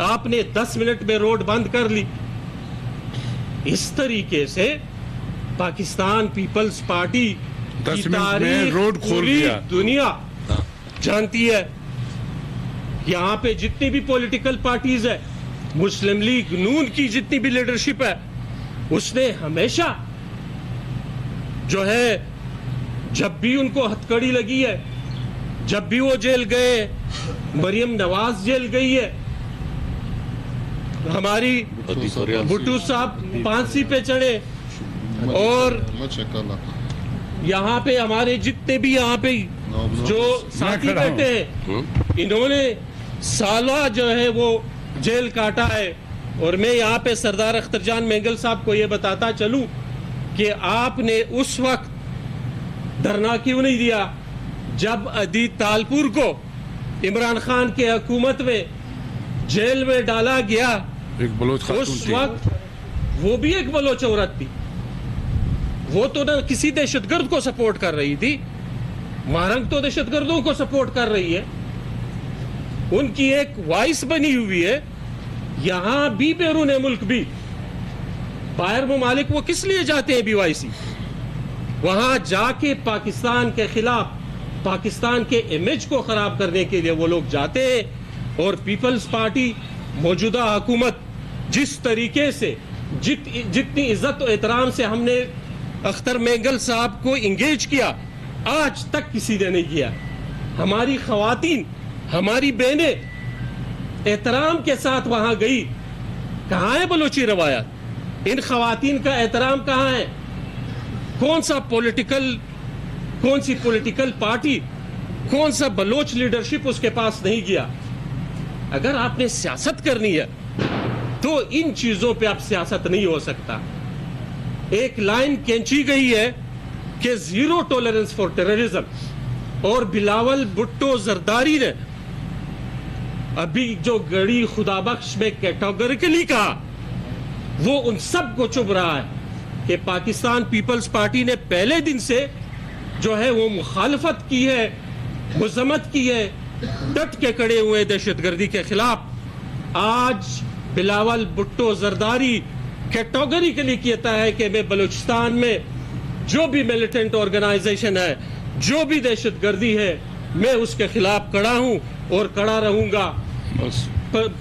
آپ نے 10 منٹ میں روڈ بند کر لی. اس طریقے سے پاکستان پیپلز پارٹی کی تاریخ پوری دنیا جانتی ہے. یہاں پہ جتنی بھی پولیٹیکل پارٹیز ہے, مسلم لیگ نون کی جتنی بھی لیڈرشپ ہے, اس نے ہمیشہ جو ہے جب بھی ان کو ہتھکڑی لگی ہے, جب بھی وہ جیل گئے, مریم نواز جیل گئی ہے, ہماری بھٹو صاحب پھانسی پہ چڑھے, اور یہاں پہ ہمارے جتنے بھی یہاں پہ جو ساتھی بیٹھے ہیں, انہوں نے سالہ جو ہے وہ جیل کاٹا ہے. اور میں یہاں پہ سردار اختر جان مینگل صاحب کو یہ بتاتا چلوں کہ آپ نے اس وقت دھرنا کیوں نہیں دیا جب ادیت تالپور کو عمران خان کے حکومت میں جیل میں ڈالا گیا. اس وقت وہ بھی ایک بلوچ عورت تھی, وہ تو نہ کسی دہشت گرد کو سپورٹ کر رہی تھی, مہرنگ تو دہشت گردوں کو سپورٹ کر رہی ہے, ان کی ایک وائس بنی ہوئی ہے. یہاں بھی بیرون ملک بھی باہر ممالک وہ کس لیے جاتے ہیں بی وائی سی, وہاں جا کے پاکستان کے خلاف پاکستان کے امیج کو خراب کرنے کے لیے وہ لوگ جاتے ہیں. اور پیپلز پارٹی موجودہ حکومت جس طریقے سے جتنی عزت و احترام سے ہم نے اختر مینگل صاحب کو انگیج کیا, آج تک کسی نے نہیں کیا. ہماری خواتین, ہماری بہنیں احترام کے ساتھ وہاں گئی. کہاں ہے بلوچی روایات؟ ان خواتین کا احترام کہاں ہے؟ کون سی پولیٹیکل پارٹی, کون سا بلوچ لیڈرشپ اس کے پاس نہیں گیا؟ اگر آپ نے سیاست کرنی ہے تو ان چیزوں پہ اب سیاست نہیں ہو سکتا. ایک لائن کھینچی گئی ہے کہ زیرو ٹولرنس فار ٹیررزم, اور بلاول بھٹو زرداری نے ابھی جو گڑی خدا بخش میں کیٹیگوریکلی کہا, وہ ان سب کو چبھ رہا ہے کہ پاکستان پیپلز پارٹی نے پہلے دن سے جو ہے وہ مخالفت کی ہے, مذمت کی ہے, ڈٹ کے کھڑے ہوئے دہشت گردی کے خلاف. آج بلاول بھٹو زرداری کیٹیگوریکلی کہتا ہے کہ میں بلوچستان میں جو بھی ملیٹنٹ آرگنائزیشن ہے, جو بھی دہشت گردی ہے, میں اس کے خلاف کھڑا ہوں اور کھڑا رہوں گا.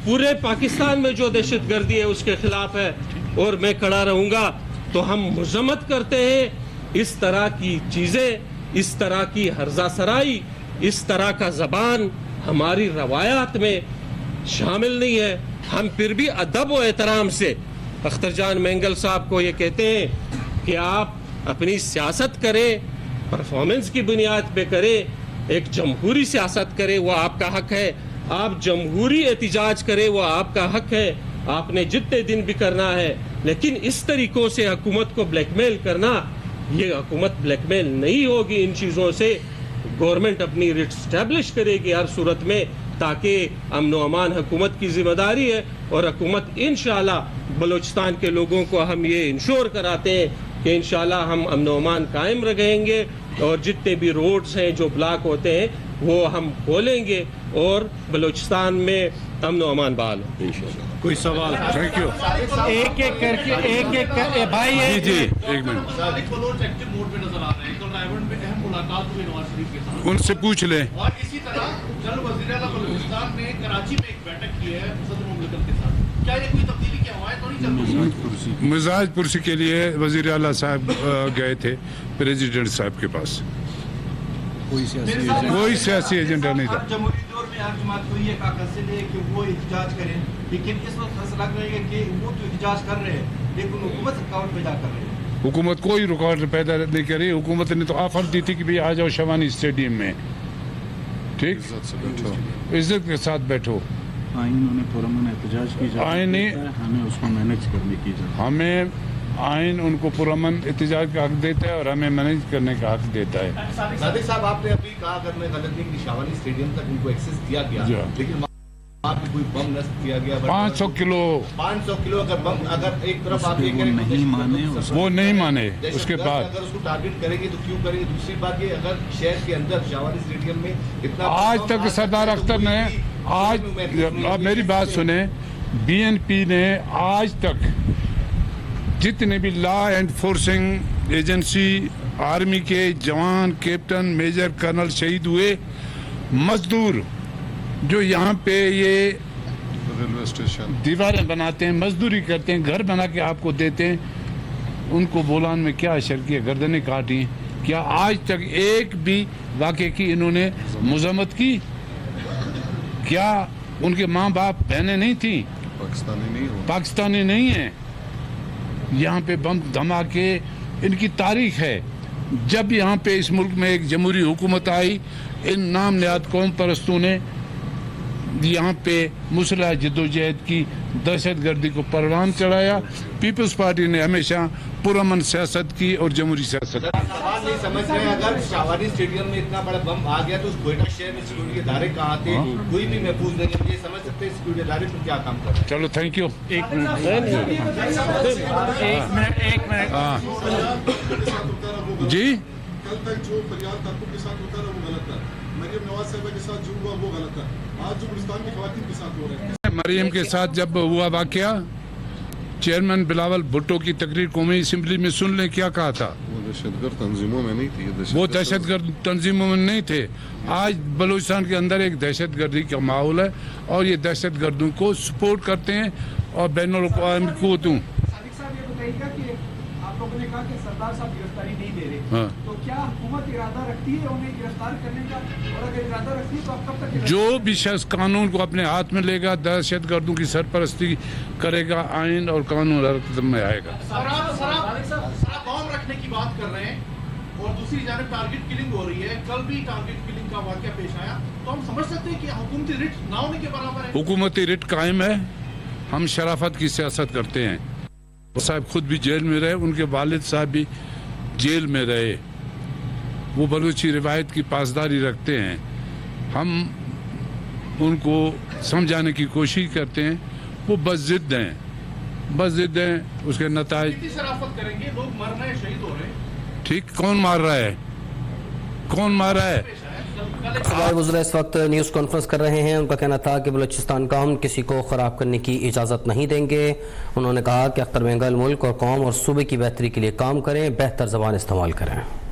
پورے پاکستان میں جو دہشت گردی ہے اس کے خلاف ہے اور میں کھڑا رہوں گا. تو ہم مذمت کرتے ہیں اس طرح کی چیزیں, اس طرح کی ہرزہ سرائی, اس طرح کا زبان ہماری روایات میں شامل نہیں ہے. ہم پھر بھی ادب و احترام سے اختر جان مینگل صاحب کو یہ کہتے ہیں کہ آپ اپنی سیاست کریں, پرفارمنس کی بنیاد پہ کریں, ایک جمہوری سیاست کریں, وہ آپ کا حق ہے. آپ جمہوری احتجاج کریں, وہ آپ کا حق ہے, آپ نے جتنے دن بھی کرنا ہے. لیکن اس طریقوں سے حکومت کو بلیک میل کرنا, یہ حکومت بلیک میل نہیں ہوگی. ان چیزوں سے گورنمنٹ اپنی ریٹ اسٹیبلش کرے گی ہر صورت میں, تاکہ امن و امان حکومت کی ذمہ داری ہے. اور حکومت انشاءاللہ بلوچستان کے لوگوں کو ہم یہ انشور کراتے ہیں کہ انشاءاللہ ہم امن و امان قائم رکھیں گے, اور جتنے بھی روڈز ہیں جو بلاک ہوتے ہیں وہ ہم کھولیں گے, اور بلوچستان میں امن و امان بحال ہو انشاءاللہ. کوئی سوال؟ Thank you. ایک ایک کر کے بھائی جی ایک منٹ, ان سے پوچھ لیں. اور اسی طرح جنرل وزیر اعلیٰ بلوچستان نے کراچی میں ایک بیٹھک کی ہے صدر مملکت کے ساتھ. کیا یہ کوئی تبدیلی کی ہوائیں تو نہیں چل رہی؟ مزاج پرسی کے لیے وزیر اعلیٰ صاحب گئے تھے پریزیڈنٹ صاحب کے پاس. کوئی سیاسی ایجنڈا نہیں تھا. جمہوری دور میں آپ جماعت کو یہ کہا کرتے تھے کہ وہ احتجاج کریں, لیکن اس وقت فیصلہ لگ رہا ہے کہ وہ تو احتجاج کر رہے ہیں لیکن حکومت رکاوٹ پیدا کر رہی ہے. حکومت کوئی رکاوٹ پیدا نہیں کری. حکومت نے تو آفر دی تھی کہ بھئی آ جاؤ شوانی اسٹیڈیم میں, ٹھیک, عزت کے ساتھ بیٹھو. انہوں نے پرامن احتجاج کی جائے, ہمیں اس کو مینیج کرنے کی جائے. ہمیں آئین ان کو پرامن احتجاج کا حق دیتا ہے اور ہمیں مینیج کرنے کا حق دیتا ہے. صادق صاحب آپ نے ابھی کہا اگر میں غلط نہیں کہ شاوانی اسٹیڈیم تک ان کو ایکسس دیا گیا, لیکن وہاں پہ کوئی بم نصب کیا گیا. 500 کلو اگر بم, اگر ایک طرف آپ یہ نہیں مانے, وہ نہیں مانے. اس کے بعد اگر اس کو ٹارگٹ کریں گے تو کیوں کریں گے؟ دوسری بات یہ, اگر شہر کے اندر شاوانی اسٹیڈیم میں اتنا آج تک سردار اختر نے آج اب میری بات سنیں, BNP نے آج تک جتنے بھی لا انفورسنگ ایجنسی, آرمی کے جوان, کیپٹن, میجر, کرنل شہید ہوئے, مزدور جو یہاں پہ یہ ریلوے اسٹیشن دیواریں بناتے ہیں, مزدوری کرتے ہیں, گھر بنا کے آپ کو دیتے ہیں, ان کو بولان میں کیا اشر کیا, گردنیں کاٹی, کیا آج تک ایک بھی واقعے کی انہوں نے مذمت کی؟ کیا ان کے ماں باپ بہنیں نہیں تھیں؟ پاکستانی نہیں ہیں. یہاں پہ بم دھماکے ان کی تاریخ ہے. جب یہاں پہ اس ملک میں ایک جمہوری حکومت آئی, ان نام نہاد قوم پرستوں نے یہاں پہ مسلح جدوجہد کی, دہشت گردی کو پروان چڑھایا. پیپلز پارٹی نے ہمیشہ پرامن سیاست کی اور جمہوری سیاست. سوال نہیں سمجھ رہے, اگر شاہوانی اسٹیڈیم میں اتنا بڑا بم آ گیا تو اس کوئٹہ شہر میں سیکورٹی ادارے کہاں تھے؟ کوئی بھی محفوظ نہیں ہے. یہ سمجھ سکتے ہیں سیکورٹی ادارے پر کیا کام کر رہے ہیں. چلو تھینک یو. ایک منٹ جی کل تک جو فریاد تاکوں کے ساتھ ہوتا رہا وہ غلط تھا, مریم نواز صاحبہ کے ساتھ جو ہوا وہ غلط تھا, آج جو گلستان کی خواتین کے ساتھ ہو رہا ہے. مریم کے ساتھ جب ہوا واقعہ, چیئرمین بلاول بھٹو کی تقریر قومی اسمبلی میں سن لیں کیا کہا تھا. وہ دہشت گرد تنظیموں میں نہیں تھی, وہ دہشت گرد تنظیموں میں نہیں تھے. آج بلوچستان کے اندر ایک دہشت گردی کا ماحول ہے اور یہ دہشت گردوں کو سپورٹ کرتے ہیں اور بین الاقوامی قوتوں. صادق صاحب یہ بتائیے گا کہ آپ لوگوں نے کہا کہ سردار صاحب گرفتاری نہیں دے رہے, تو کیا حکومت ارادہ رکھتی ہے انہیں گرفتار کرنے کا, اور اگر ارادہ رکھتی ہے تو آپ کب تک جو بھی شخص قانون کو اپنے ہاتھ میں لے گا, دہشت گردوں کی سرپرستی کرے گا, آئین اور قانون حرکت میں آئے گا. قوم رکھنے کی بات کر رہے ہیں اور دوسری جانب ٹارگٹ کلنگ ہو رہی ہے. کل بھی ٹارگٹ کلنگ کا واقعہ پیش آیا, تو ہم سمجھ سکتے ہیں کہ حکومتی رٹ نہ ہونے کے برابر ہے. حکومتی رٹ قائم ہے, ہم شرافت کی سیاست کرتے ہیں. صاحب خود بھی جیل میں رہے, ان کے والد صاحب بھی جیل میں رہے, وہ بلوچی روایت کی پاسداری رکھتے ہیں. ہم ان کو سمجھانے کی کوشش کرتے ہیں, وہ بس ضد ہیں, بس ضد ہیں, اس کے نتائج. کتنی شرافت کریں گے, لوگ مر رہے ہیں, شہید ہو رہے ہیں. ٹھیک, کون مار رہا ہے, کون مار رہا ہے؟ صوبائی وزراء اس وقت نیوز کانفرنس کر رہے ہیں. ان کا کہنا تھا کہ بلوچستان کا ہم کسی کو خراب کرنے کی اجازت نہیں دیں گے. انہوں نے کہا کہ اختر مینگل ملک اور قوم اور صوبے کی بہتری کے لیے کام کریں, بہتر زبان استعمال کریں.